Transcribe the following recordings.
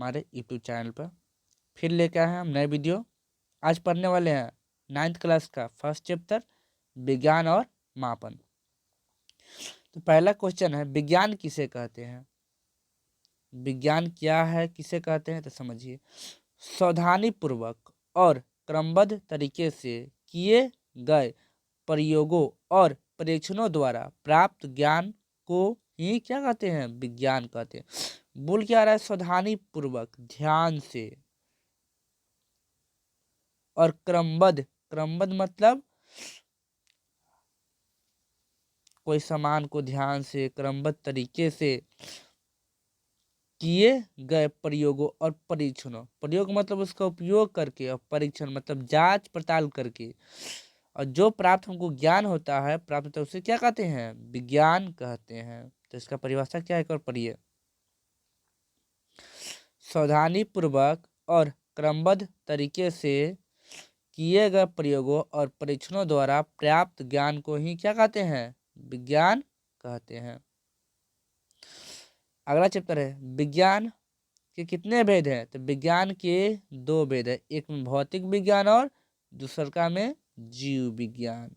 हमारे YouTube channel पर। फिर लेके आए हैं हम नए वीडियो। आज पढ़ने वाले हैं 9th क्लास का फर्स्ट चैप्टर विज्ञान और मापन। तो पहला क्वेश्चन है, विज्ञान किसे कहते हैं? विज्ञान क्या है, किसे कहते हैं? तो समझिए, सावधानी पूर्वक और क्रमबद्ध तरीके से किए गए प्रयोगों और परीक्षणों द्वारा प्राप्त ज्ञान को ही क्या कहते हैं? विज्ञान कहते हैं। बोल क्या रहा है? सावधानी पूर्वक, ध्यान से, और क्रमबद्ध। क्रमबद्ध मतलब कोई सामान को ध्यान से क्रमबद्ध तरीके से किए गए प्रयोगों और परीक्षणों। प्रयोग मतलब उसका उपयोग करके, और परीक्षण मतलब जांच पड़ताल करके, और जो प्राप्त हमको ज्ञान होता है, प्राप्त होता है, उसे क्या कहते हैं? विज्ञान कहते हैं। तो इसका परिभाषा क्या है, एक और पढ़िए। सावधानी पूर्वक और क्रमबद्ध तरीके से किए गए प्रयोगों और परीक्षणों द्वारा प्राप्त ज्ञान को ही क्या कहते हैं? विज्ञान कहते हैं। अगला चैप्टर है, विज्ञान के कितने भेद हैं? तो विज्ञान के 2 भेद है, एक में भौतिक विज्ञान और दूसरा में जीव विज्ञान।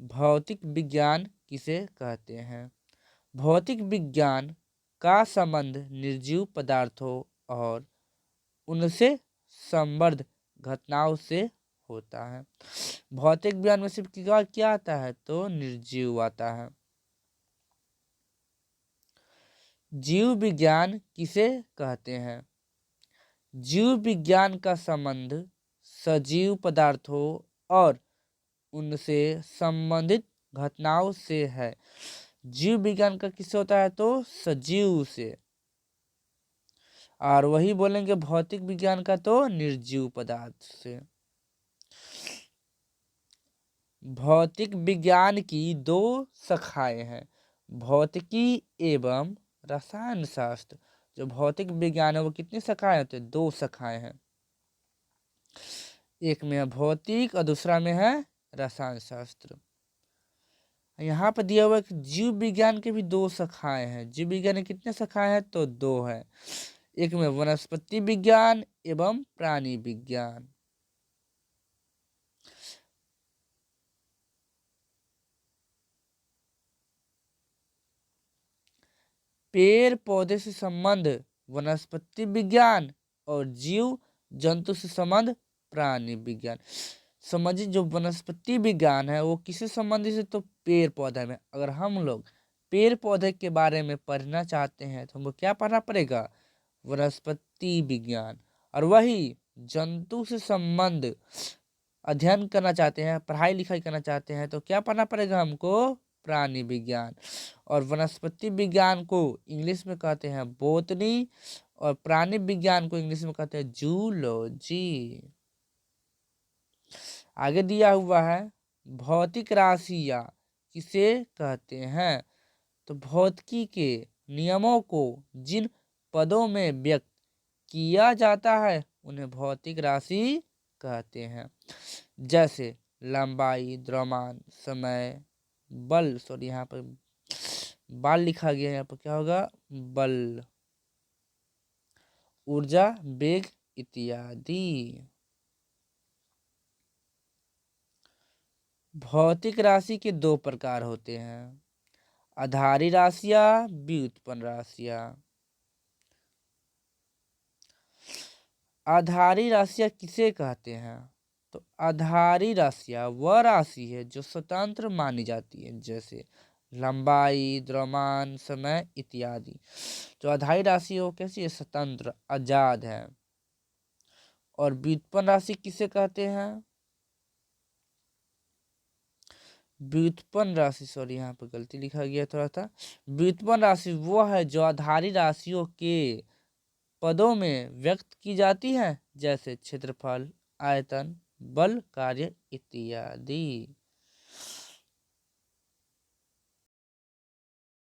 भौतिक विज्ञान किसे कहते हैं? भौतिक विज्ञान का संबंध निर्जीव पदार्थों और उनसे संबद्ध घटनाओं से होता है। भौतिक विज्ञान में सिर्फ क्या आता है? तो निर्जीव आता है। जीव विज्ञान किसे कहते हैं? जीव विज्ञान का संबंध सजीव पदार्थों और उनसे संबंधित घटनाओं से है। जीव विज्ञान का किससे होता है? तो सजीव से। और वही बोलेंगे भौतिक विज्ञान का तो निर्जीव पदार्थ से। भौतिक विज्ञान की 2 शाखाएं हैं, भौतिकी एवं रसायन शास्त्र। जो भौतिक विज्ञान है वो कितनी शाखाएं होती है? 2 शाखाएं हैं, एक में है भौतिक और दूसरा में है रसायन शास्त्र। यहाँ पर दिया हुआ है कि जीव विज्ञान के भी 2 शाखाएं हैं। जीव विज्ञान की कितने शाखाएं हैं? तो 2 है, एक में वनस्पति विज्ञान एवं प्राणी विज्ञान। पेड़ पौधे से संबंध वनस्पति विज्ञान और जीव जंतु से संबंध प्राणी विज्ञान। समझिए, जो वनस्पति विज्ञान है वो किससे संबंधित है? तो पेड़ पौधे में। अगर हम लोग पेड़ पौधे के बारे में पढ़ना चाहते हैं तो हमको क्या पढ़ना पड़ेगा? वनस्पति विज्ञान। और वही जंतु से संबंध अध्ययन करना चाहते हैं, पढ़ाई लिखाई करना चाहते हैं, तो क्या पढ़ना पड़ेगा हमको? प्राणी विज्ञान। और वनस्पति विज्ञान को इंग्लिश में कहते हैं बोटनी, और प्राणी विज्ञान को इंग्लिश में कहते हैं जूलॉजी। आगे दिया हुआ है, भौतिक राशियां किसे कहते हैं? तो भौतिकी के नियमों को जिन पदों में व्यक्त किया जाता है उन्हें भौतिक राशि कहते हैं। जैसे लंबाई, द्रव्यमान, समय, बल, सॉरी यहाँ पर बल लिखा गया है, यहाँ पर क्या होगा? बल, ऊर्जा, वेग इत्यादि। भौतिक राशि के 2 प्रकार होते हैं, आधारी राशियां, व्युत्पन्न राशियां। आधारी राशियां किसे कहते हैं? तो आधारी राशियां वह राशि है जो स्वतंत्र मानी जाती है, जैसे लंबाई, द्रव्यमान, समय इत्यादि। जो आधारी राशि है वो कैसी है? स्वतंत्र, आजाद है। और व्युत्पन्न राशि किसे कहते हैं? व्युत्पन्न राशि, सॉरी यहाँ पर गलती लिखा गया थोड़ा सा। व्युत्पन्न राशि वो है जो आधारी राशियों के पदों में व्यक्त की जाती है, जैसे क्षेत्रफल, आयतन, बल, कार्य इत्यादि।